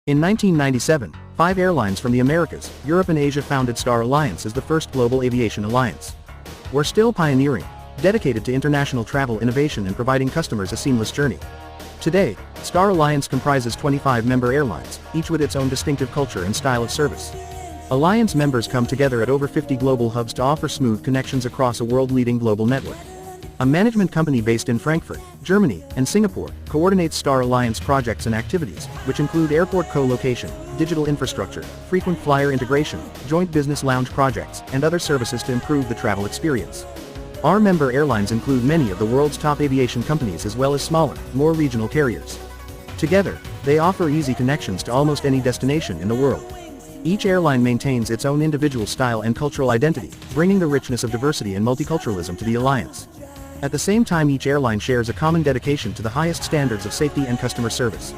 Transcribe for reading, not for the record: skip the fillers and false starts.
In 1997, 5 airlines from the Americas, Europe and Asia founded Star Alliance as the first global aviation alliance. We're still pioneering, dedicated to international travel innovation and providing customers a seamless journey. Today, Star Alliance comprises 25 member airlines, each with its own distinctive culture and style of service. Alliance members come together at over 50 global hubs to offer smooth connections across a world-leading global network. A management company based in Frankfurt, Germany, and Singapore, coordinates Star Alliance projects and activities, which include airport co-location, digital infrastructure, frequent flyer integration, joint business lounge projects, and other services to improve the travel experience. Our member airlines include many of the world's top aviation companies as well as smaller, more regional carriers. Together, they offer easy connections to almost any destination in the world. Each airline maintains its own individual style and cultural identity, bringing the richness of diversity and multiculturalism to the alliance. At the same time, each airline shares a common dedication to the highest standards of safety and customer service.